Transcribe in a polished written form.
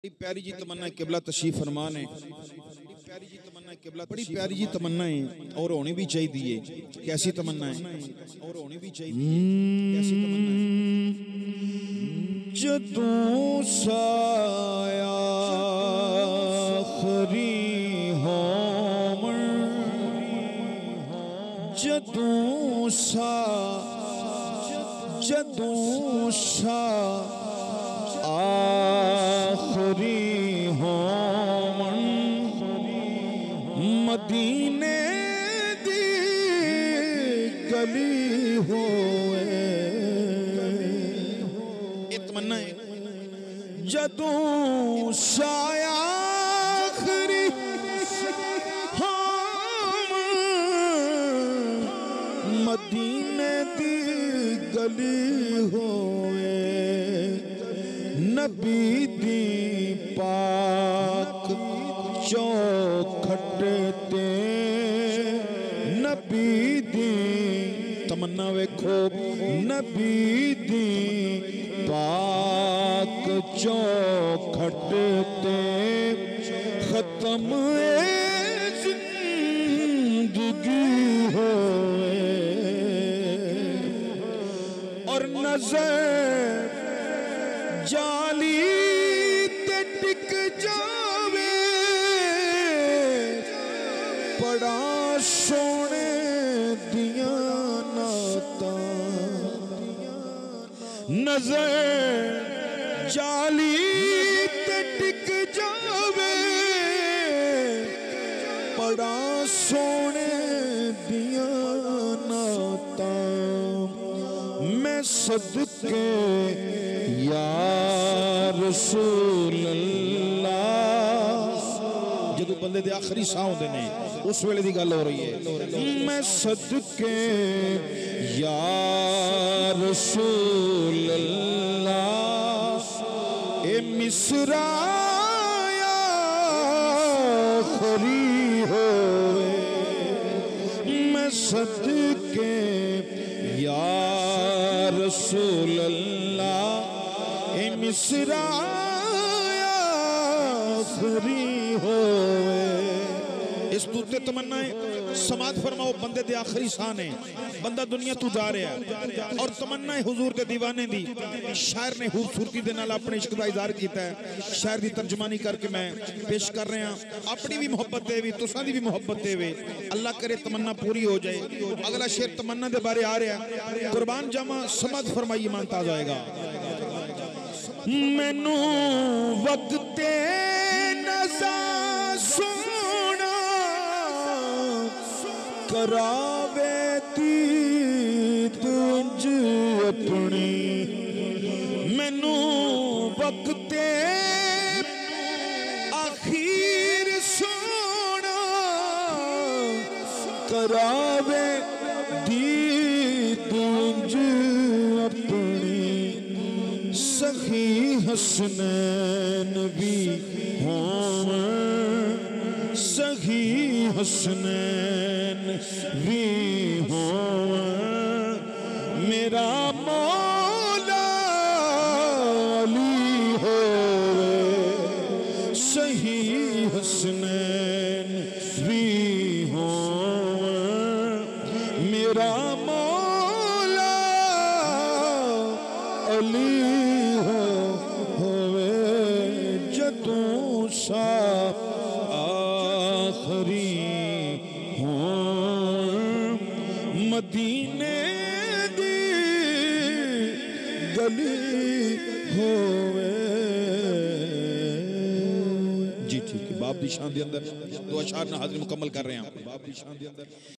बड़ी प्यारी जी तमन्ना किबला तशरीफ फरमान है। बड़ी प्यारी जी तमन्ना है और होनी भी चाहिए। कैसी तमन्ना है और होनी भी चाहिए। कैसी तमन्ना है। जदों साया खरी होमन जदों सा आखरी होमन मदीने दी गली होए। तमन्ना है जदों साया आखरी होमन मदीने दी गली होए। नबी दी पाक चौखट ते नबी दी तमन्ना वेखो नबी दी पाक चौखट ते खत्म जिंदगी होए। और नजर जाली ते टिक जावे बड़ा सोने दिया नातां। नजर जाली ते टिक जावे बड़ा सोने दिया नातां। मैं सदके या रसूल अल्लाह जदों बंदे दे आखिरी साह होंदे ने उस वेले दी गल हो रही है। मैं सदके या रसूल अल्लाह ए मिसरा आखरी होए। मैं सदके या रसूल अल्लाह ए मिसरा आखरी होए। इस दूते तमन्ना है समात फरमाओ बंदे दे आखिरी साह ने बंदा दुनिया तू जा रहा है और तमन्ना है हुजूर दे दीवाने दी। शायर ने खूबसूरती दे नाल अपने इश्क दा इज़हार कीता है। शायर दी तर्जमानी करके मैं पेश कर रहा। अपनी भी मोहब्बत देवी तुसां दी भी मोहब्बत देवे। अल्लाह करे तमन्ना पूरी हो जाए। अगला शेर तमन्ना दे बारे आ रहा है। कुर्बान जामा समझ फरमाइए ईमान ताज़ा होएगा। मैनू वक्ते नज़ा सोना करावे दी तुझ अपनी। मैनू वक्ते आखिर सोना करावे दी तुझ अपनी। सखी हसनैन भी होवन सखी हसनैन भी होवन मेरा मौला अली होवे। सही हसनैन भी होवन मेरा मौला अली होवे। जदों सा आखरी हों मदीने दी गली होवे। जी ठीक है। बाप दी शान दे अंदर दो अशार ना हाजिर मुकम्मल कर रहे हैं। बाप दी शान दे अंदर